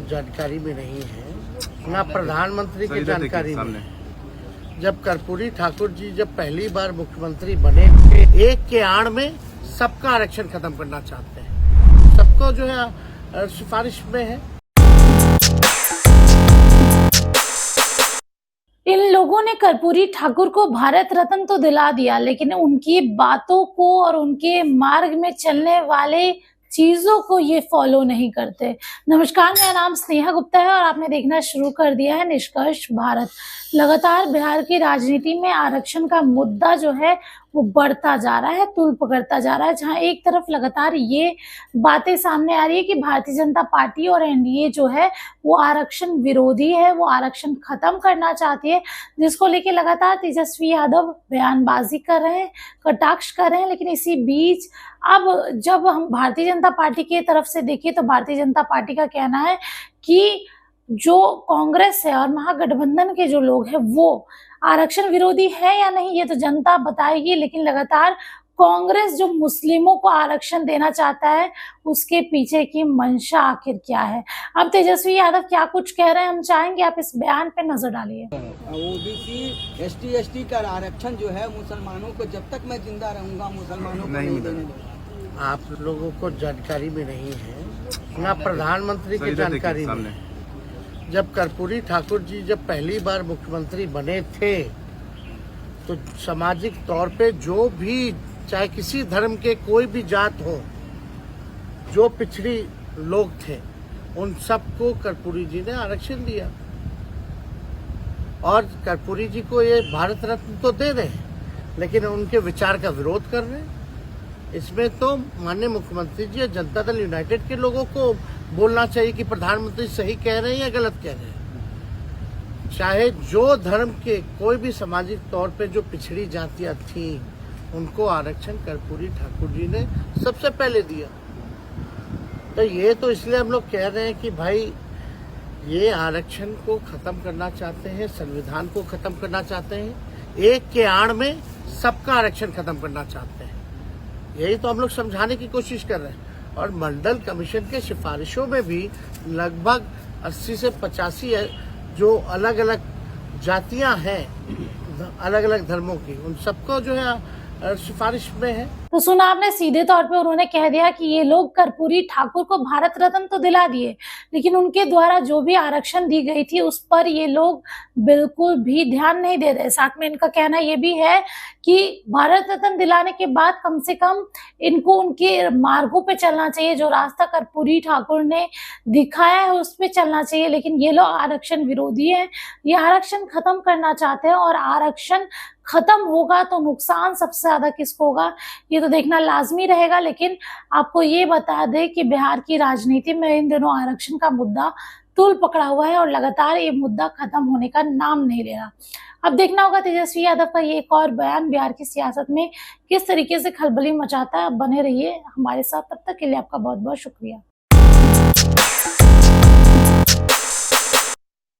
जानकारी में नहीं है, ना प्रधानमंत्री की जानकारी में है। जब कर्पूरी ठाकुर जी जब पहली बार मुख्यमंत्री बने थे, एक के आड़ में सबका आरक्षण खत्म करना चाहते हैं। सबको जो है सिफारिश में है। इन लोगों ने कर्पूरी ठाकुर को भारत रत्न तो दिला दिया, लेकिन उनकी बातों को और उनके मार्ग में चलने वाले चीजों को ये फॉलो नहीं करते। नमस्कार, मेरा नाम स्नेहा गुप्ता है और आपने देखना शुरू कर दिया है निष्कर्ष भारत। लगातार बिहार की राजनीति में आरक्षण का मुद्दा जो है वो बढ़ता जा रहा है, तूल पकड़ता जा रहा है। जहां एक तरफ लगातार ये बातें सामने आ रही है कि भारतीय जनता पार्टी और एनडीए जो है वो आरक्षण विरोधी है, वो आरक्षण खत्म करना चाहती है, जिसको लेके लगातार तेजस्वी यादव बयानबाजी कर रहे हैं, कटाक्ष कर रहे हैं। लेकिन इसी बीच अब जब हम भारतीय जनता पार्टी की तरफ से देखिए तो भारतीय जनता पार्टी का कहना है कि जो कांग्रेस है और महागठबंधन के जो लोग हैं वो आरक्षण विरोधी है या नहीं ये तो जनता बताएगी। लेकिन लगातार कांग्रेस जो मुस्लिमों को आरक्षण देना चाहता है उसके पीछे की मंशा आखिर क्या है, अब तेजस्वी यादव क्या कुछ कह रहे हैं, हम चाहेंगे आप इस बयान पे नजर डालिए। ओबीसी एसटी का आरक्षण जो है मुसलमानों को, जब तक मैं जिंदा रहूंगा मुसलमानों को नहीं देने दूंगा। आप लोगों को जानकारी में नहीं है, ना प्रधानमंत्री की जानकारी में है। जब कर्पूरी ठाकुर जी जब पहली बार मुख्यमंत्री बने थे तो सामाजिक तौर पे जो भी, चाहे किसी धर्म के कोई भी जात हो, जो पिछड़ी लोग थे उन सबको कर्पूरी जी ने आरक्षण दिया। और कर्पूरी जी को ये भारत रत्न तो दे रहे हैं, लेकिन उनके विचार का विरोध कर रहे हैं। इसमें तो माननीय मुख्यमंत्री जी जनता दल यूनाइटेड के लोगों को बोलना चाहिए कि प्रधानमंत्री सही कह रहे हैं या गलत कह रहे हैं। चाहे जो धर्म के कोई भी सामाजिक तौर पे जो पिछड़ी जातियां थी उनको आरक्षण कर्पूरी ठाकुर जी ने सबसे पहले दिया। तो ये तो इसलिए हम लोग कह रहे हैं कि भाई ये आरक्षण को खत्म करना चाहते हैं, संविधान को खत्म करना चाहते हैं, एक के आड़ में सबका आरक्षण खत्म करना चाहते हैं। यही तो हम लोग समझाने की कोशिश कर रहे हैं। और मंडल कमीशन के सिफारिशों में भी लगभग 80 से 85 जो अलग अलग जातियां हैं, अलग अलग धर्मों की, उन सबको जो है सिफारिश में है। तो सुना आपने, सीधे तौर पे उन्होंने कह दिया कि ये लोग कर्पूरी ठाकुर को भारत रत्न तो दिला दिए, लेकिन उनके द्वारा जो भी आरक्षण दी गई थी उस पर ये लोग बिल्कुल भी ध्यान नहीं दे रहे। साथ में इनका कहना ये भी है कि भारत रत्न दिलाने के बाद कम से कम इनको उनके मार्गों पे चलना चाहिए, जो रास्ता कर्पूरी ठाकुर ने दिखाया है उस पे चलना चाहिए। लेकिन ये लोग आरक्षण विरोधी है, ये आरक्षण खत्म करना चाहते हैं और आरक्षण खत्म होगा तो नुकसान सबसे ज्यादा किसको होगा ये तो देखना लाजमी रहेगा। लेकिन आपको ये बता दें कि बिहार की राजनीति में इन दिनों आरक्षण का मुद्दा तूल पकड़ा हुआ है और लगातार ये मुद्दा खत्म होने का नाम नहीं ले रहा। अब देखना होगा तेजस्वी यादव का ये एक और बयान बिहार की सियासत में किस तरीके से खलबली मचाता है। बने रहिए हमारे साथ, तब तक के लिए आपका बहुत बहुत शुक्रिया।